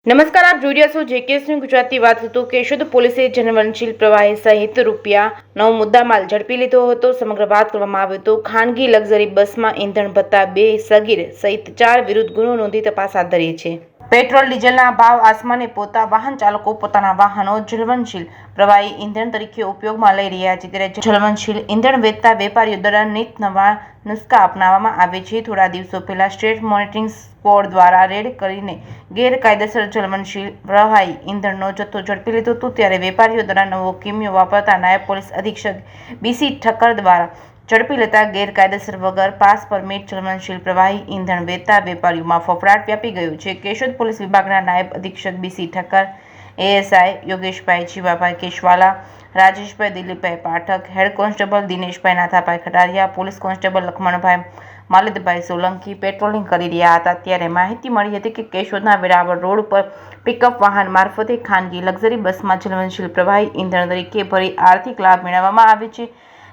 નમસ્કાર, આપ જોઈ રહ્યા છો જેકેએસની ગુજરાતી વાત. હતું કેશોદ પોલીસે જનવંશીલ પ્રવાહી સહિત રૂપિયા 9 મુદ્દામાલ ઝડપી લીધો હતો. સમગ્ર વાત કરવામાં આવે તો ખાનગી લક્ઝરી બસમાં ઈંધણ ભરતા 2 સગીર સહિત 4 વિરુદ્ધ ગુનો નોંધી તપાસ હાથ ધરી છે. પેટ્રોલ ડીઝલના ભાવ આસમાને પહોંચતા વાહન ચાલકો પોતાના વાહનો જ્વલનશીલ પ્રવાહી ઈંધણ તરીકે ઉપયોગમાં લઈ રહ્યા છે. ત્યારે જ્વલનશીલ ઈંધણ વેચતા વેપારીઓ દ્વારા નિત નવા નુસ્ખા અપનાવવામાં આવે છે. થોડા દિવસો પહેલા સ્ટેટ મોનિટરિંગ સ્ક્વોડ દ્વારા રેડ કરીને ગેરકાયદેસર જ્વલનશીલ પ્રવાહી ઈંધણનો જથ્થો ઝડપી લીધો હતો. ત્યારે વેપારીઓ દ્વારા નવો કિમિયો વાપરતા નાયબ પોલીસ અધિક્ષક બીસી ઠક્કર દ્વારા ઝડપી લેતા ગેરકાયદેસર વગર પાસ પરમિટ જ્વલનશીલ પ્રવાહી ઈંધણ વેચતા વેપારીઓમાં ફફડાટ વ્યાપી ગયો છે. કેશોદ પોલીસ વિભાગના નાયબ અધિક્ષક BC Thakkar, ASI Yogeshbhai Jivabhai Keshwala, Rajeshbhai Dilipbhai Pathak, head constable Dineshbhai Nathabhai Khatariya, police constable Lakhmanbhai Malidbhai Solanki patrolling કરી રહ્યા હતા. ત્યારે માહિતી મળી હતી કે કેશોદના વેરાવળ રોડ પર પિકઅપ વાહન મારફતે ખાનગી લક્ઝરી બસમાં જ્વલનશીલ પ્રવાહી ઈંધણ તરીકે ભરી આર્થિક લાભ મેળવવામાં આવે છે.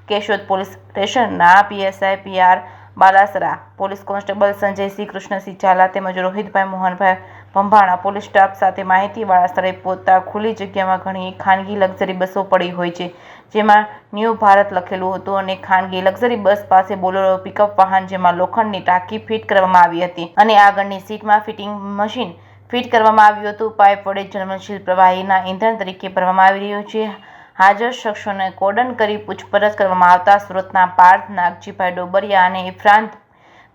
કેશોદ પોલીસ સ્ટેશનના PSI PR Balasara, police constable Sanjaysinh Krishnasinh Zala તેમજ રોહિતભાઈ મોહનભાઈ ભંભાણા પોલીસ સ્ટાફ સાથે માહિતીવાળા સ્થળે પહોંચતા ખુલ્લી જગ્યામાં ઘણી ખાનગી લક્ઝરી બસો પડી હોય છે, જેમાં ન્યૂ ભારત લખેલું હતું અને ખાનગી લક્ઝરી બસ પાસે બોલેરો પિકઅપ વાહન જેમાં લોખંડની ટાંકી ફિટ કરવામાં આવી હતી અને આગળની સીટમાં ફિટિંગ મશીન ફિટ કરવામાં આવ્યું હતું. પાઇપ વડે જ્વલનશીલ પ્રવાહીના ઈંધણ તરીકે ભરવામાં આવી રહ્યું છે. હાજર શખ્સોને કોર્ડન કરી પૂછપરછ કરવામાં આવતા સુરતના પાર્થ નાગજીભાઈ ડોબરિયા અને ઇફરાન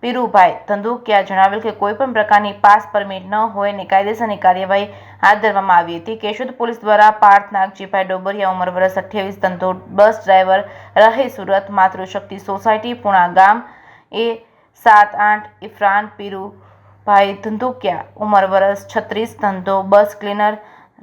પીરુભાઈ ધંધુકિયા જણાવેલ કે કોઈપણ પ્રકારની પાસ પરમિટ ન હોય અને કાયદેસરની કાર્યવાહી હાથ ધરવામાં આવી હતી. કેશોદ પોલીસ દ્વારા પાર્થ નાગજીભાઈ ડોબરિયા, ઉંમર વર્ષ 28, ધંધો બસ ડ્રાઈવર, રહે સુરત, માતૃશક્તિ સોસાયટી, પુણા ગામ, A78, ઇફરાન પીરુભાઈ ધંધુકિયા, ઉંમર વર્ષ 36, ધંધો બસ ક્લીનર,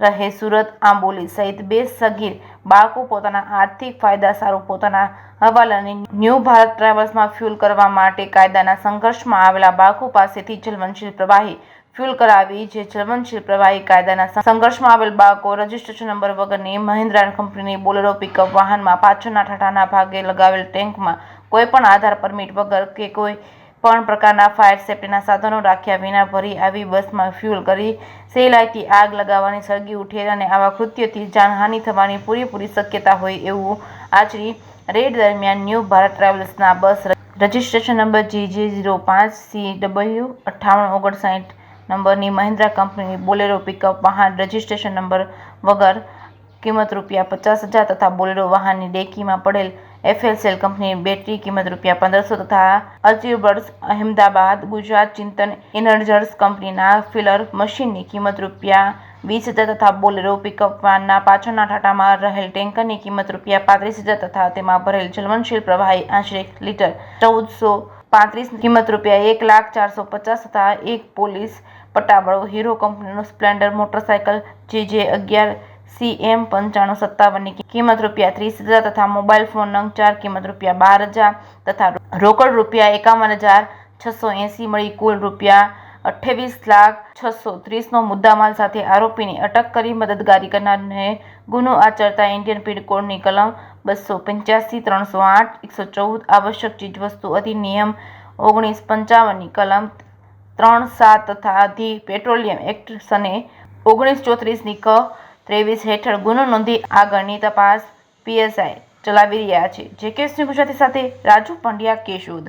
રહે સુરત, આંબોલી સહિત 2 સગીર બાળકો પોતાના આર્થિક ફાયદા સારું પોતાના હવાલાની ન્યૂ ભારત ટ્રાવેલ્સમાં ફ્યુલ કરવા માટે કાયદાના સંઘર્ષમાં આવેલા બાળકો પાસેથી જ્વલનશીલ પ્રવાહી ફ્યુલ કરાવી. જે જ્વલનશીલ પ્રવાહી કાયદાના સંઘર્ષમાં આવેલ બાળકો રજીસ્ટ્રેશન નંબર વગરની મહિન્દ્રા કંપનીની બોલેરો પિકઅપ વાહનમાં પાછળના ઠાઠાના ભાગે લગાવેલ ટેન્કમાં કોઈપણ આધાર પરમિટ વગર કે કોઈ પણ પ્રકારના ફાયર સેફ્ટીના સાધનો રાખ્યા વિના ભરી આવી બસમાં ફ્યુલ કરી સહેલાઈથી આગ લગાવવાની સળગી ઉઠે અને આવા કૃત્યથી જાનહાનિ થવાની પૂરેપૂરી શક્યતા હોય એવું આચરી રેડ દરમિયાન ન્યૂ ભારત ટ્રાવેલ્સના બસ રજીસ્ટ્રેશન નંબર GJ05CW5859 નંબરની મહિન્દ્રા કંપનીની બોલેરો પિકઅપ વાહન રજીસ્ટ્રેશન નંબર વગર કિંમત રૂપિયા 50,000 તથા બોલેરો વાહનની ડેકીમાં પડેલ FLCL કંપનીની બેટરી કિંમત રૂપિયા 1500 તથા અલ્ટ્યુબર્સ અહેમદાબાદ ગુજરાત ચિંતન ઇનર્જર્સ કંપનીના ફિલર મશીનની કિંમત રૂપિયા 20,000 તથા બોલેરો પિકઅપ વાનના પાછળના ઠાઠામાં રહેલ ટેન્કરની કિંમત રૂપિયા 35,000 તથા તેમાં ભરેલ જ્વલનશીલ પ્રવાહી આશરે લીટર 1435 કિંમત રૂપિયા 1,04,50,000 તથા એક પોલીસ પટ્ટાવાળો હીરો કંપનીનું સ્પ્લેન્ડર મોટરસાયકલ JJ11 CM9557 ની કિંમત રૂપિયા 30,000 તથા મોબાઈલ ફોન નંગ 4 કિંમત રૂપિયા 12,000 તથા રોકડ રૂપિયા 51,680 મળી કુલ રૂપિયા 28,630 નો મુદ્દામાલ સાથે આરોપીની અટક કરી મદદગારી કરનારને ગુનો આચરતા ઇન્ડિયન પીનલ કોડની કલમ 285, 308, 114 આવશ્યક ચીજવસ્તુ અધિનિયમ 1955 ની કલમ 3(7) તથા ધી પેટ્રોલિયમ એક્ટ સને 1934 ની ક 23 હેઠળ ગુનો નોંધી આગળની તપાસ પીએસઆઈ ચલાવી રહ્યા છે. જેકેએસની ગુજરાતી સાથે રાજુ પંડ્યા, કેશોદ.